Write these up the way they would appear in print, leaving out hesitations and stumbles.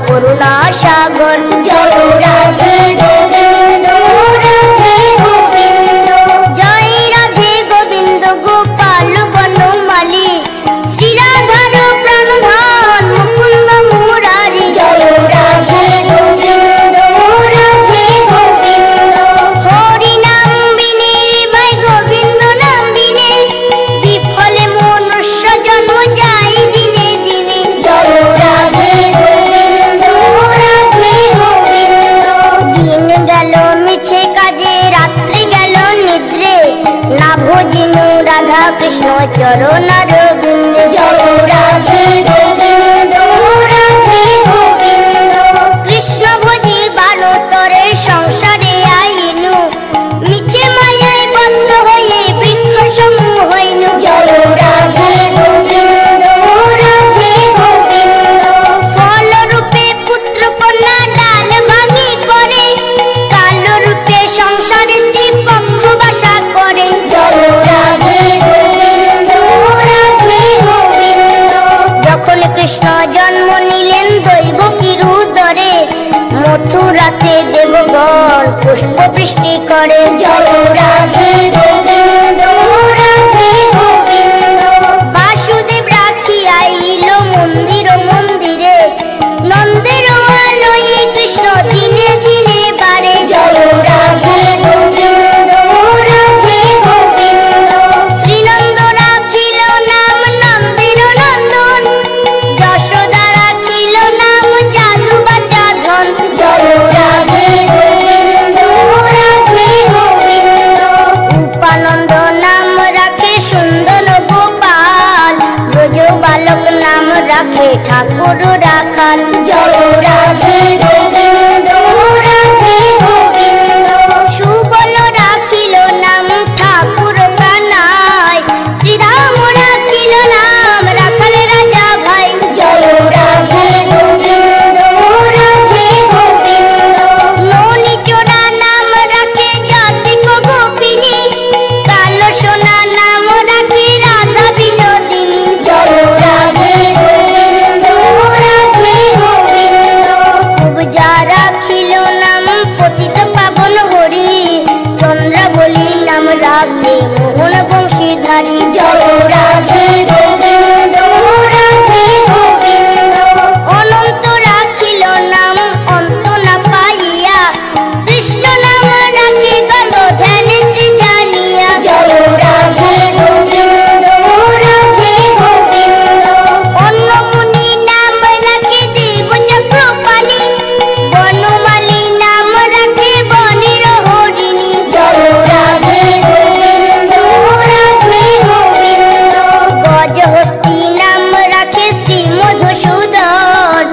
করুণা সাগর। জয় রাধে গোবিন্দ রাধে গোবিন্দ, জয় রাধে গোবিন্দ গোপাল বনমালী, শ্রীরাধার প্রাণধন মুকুন্দ মুরারি। জয় রাধে গোবিন্দ রাধে গোবিন্দ, হরি নাম বিনে ভাই গোবিন্দ নাম বিনে, বিফলে মনুষ্য জন্ম যায় দিনে দিনে। জয় রাধে গোবিন্দ রাধে গোবিন্দ, দিন গেল মিছে কাজে রাত্রি গেল নিদ্রে, না ভজিনু রাধা কৃষ্ণ চরণার বৃন্দে। জয় রাধে গোবিন্দ রাধে গোবিন্দ, কৃষ্ণ ভজি বালতরে সংসারে আইনু, মিছে মায়ায় বদ্ধ হয়ে বৃক্ষ সমূহ হইনু। জয় রাধে গোবিন্দ রাধে গোবিন্দ, ফল রূপে পুত্র কন্যা ডাল ভাঙি পড়ে, কাল রূপে সংসারে পক্ষ বাসা করে। জয় রাধে গোবিন্দ রাধে গোবিন্দ, যখন কৃষ্ণ জন্ম নিলেন দৈবকীর উদরে, মথুরাতে দেবগণ পুষ্প বৃষ্টি করে। জয় রাধে গোবিন্দ রাধে গোবিন্দ, বাসুদেব রাখি আইল মন্দির মন্দিরে, নন্দের আলোয়ে কৃষ্ণ দিনে দিনে বাড়ে। জয় রাধে গোবিন্দ রাধে গোবিন্দ, শ্রীনন্দ রাখিল নাম নন্দের নন্দন, যশোদা রাখিল নাম জাদু বাচা ধন। জয় রাধে গোবিন্দ রাধে গোবিন্দ, উপানন্দ নাম রাখে সুন্দর গোপাল, ব্রজ বালক নাম রাখে ঠাকুর রাখাল। জয় রাধে গোবিন্দ রাধে গোবিন্দ, সুবল রাখিল নাম ঠাকুর কানাই, শ্রীরাম রাখিল নাম রাখাল রাজা ভাই। জয় রাধে গোবিন্দ রাধে গোবিন্দ, ননি চোরা নাম রাখে জাতিক গোপিনী, কালো সোনা নাম রাখে রাধা বিনোদিনী। জয় রাধে গোবিন্দ রাধে গোবিন্দ, কুবজা রাখিল নাম পতিত পাবন হরি, চন্দ্রাবলী নাম রাখে মোহন বংশীধারী। জয় রাধে গোবিন্দ রাধে গোবিন্দ, অনন্ত রাখিল নাম অন্ত না পাইয়া, কৃষ্ণ নাম রাখে গল ধ্যানেতে জানিয়া। জয় রাধে গোবিন্দ রাধে গোবিন্দ, অন্নমুনি নাম রাখে দেব চক্রপাণি, বনমালী নাম রাখে বনের হরিণী। জয় রাধে গোবিন্দ রাধে গোবিন্দ, গজহস্তি নাম রাখে শ্রী মধুসূদন,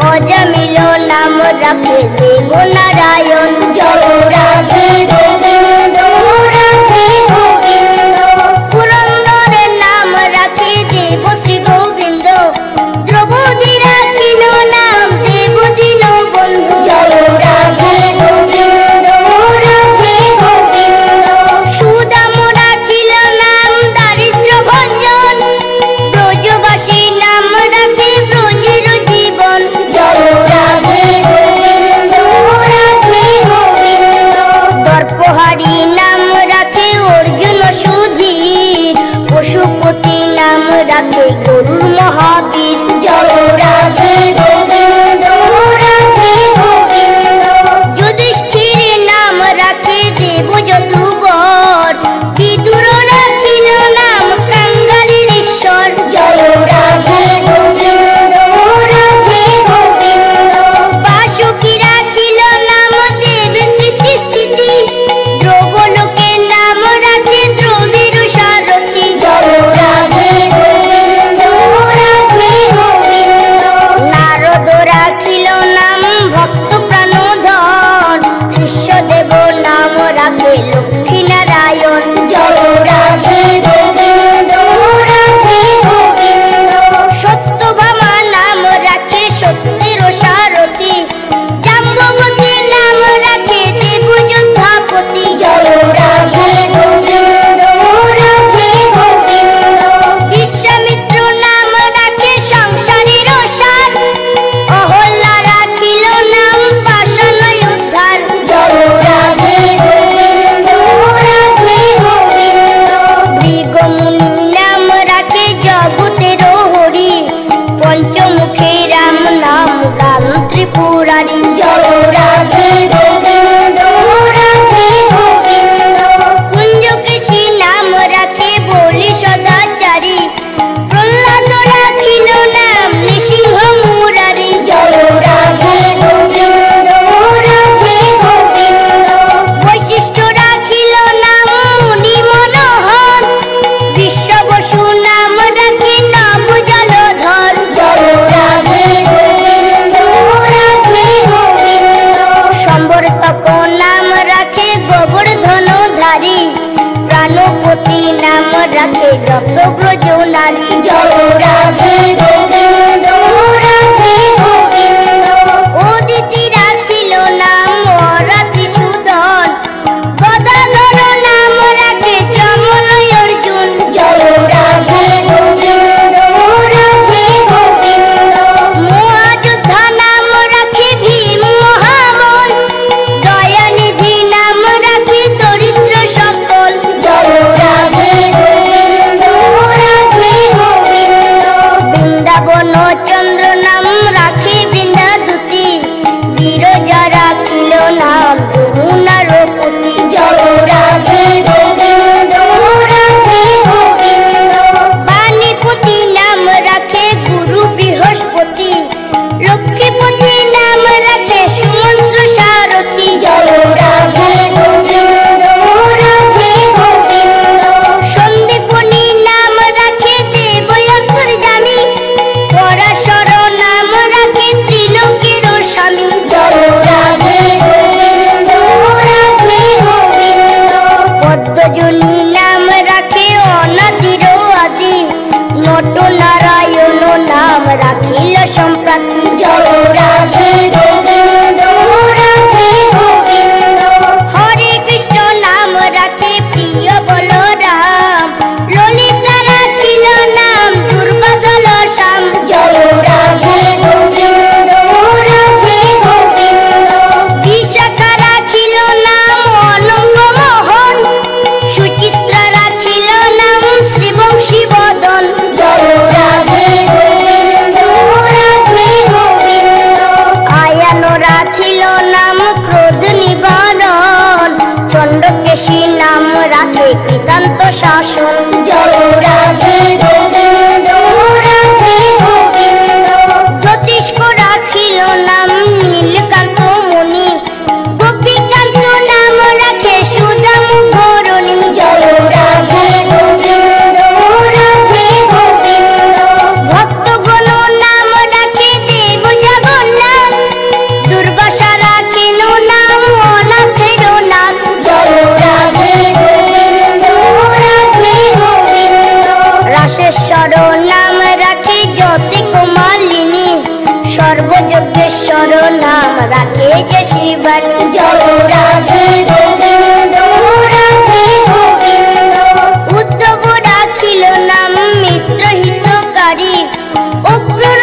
অজামিল নাম রাখে দেব নারায়ণ। জয় রাধে গোবিন্দ রাধে গোবিন্দ, পুরন্দর নাম রাখে দেব শ্রী গোবিন্দ, দ্রৌপদী রাখিল নাম দেব দীন বন্ধু। জয় রাধে গোবিন্দ রাধে গোবিন্দ, সুদাম রাখিল নাম দারিদ্র ভঞ্জন, ব্রজবাসী নাম রাখে ব্রজের জীবন। জয় রাধে গোবিন্দ রাখিল সম্প্রাণ। জয় রাধে গোবিন্দ রাধে গোবিন্দ। হরে কৃষ্ণ নাম রাখে প্রিয় বলরাম, ললিতা রাখিল নাম দুর্বাদল শ্যাম। জয় রাধে গোবিন্দ রাধে গোবিন্দ। বিশাখা রাখিল নাম অনঙ্গ মোহন, সুচিত্রা রাখিল নাম শ্রীবংশী বদন। জয় রাধে গোবিন্দ রাধে গোবিন্দ। আয়ান রাখিল নাম ক্রোধ নিবারণ, চন্দ্রকেশী নাম রাখে কৃতান্ত শাসন। জয় রাধে গোবিন্দ রাধে গোবিন্দ। জ্যোতিষ্ক রাখিল নাম নীলকান্ত মুনি, গোপীকান্ত নাম রাখে সুদাম ধরণী। জয় রাধে গোবিন্দ রাধে গোবিন্দ। ভক্তগণ নাম রাখে দেব জগন্নাথ, দুর্বাসা রাখেন নাম অনাথের নাথ। জয় রাধে গোবিন্দ রাধে গোবিন্দ। রাসেশ্বর নাম রাখে জ্যোতি কুমালিনী, সর্বযজ্ঞেশ্বর নাম রাখে যে শিবান। জয় রাধে গোবিন্দ রাধে গোবিন্দ। উদ্ধব রাখিল নাম মিত্র হিতকারী, অক্রূর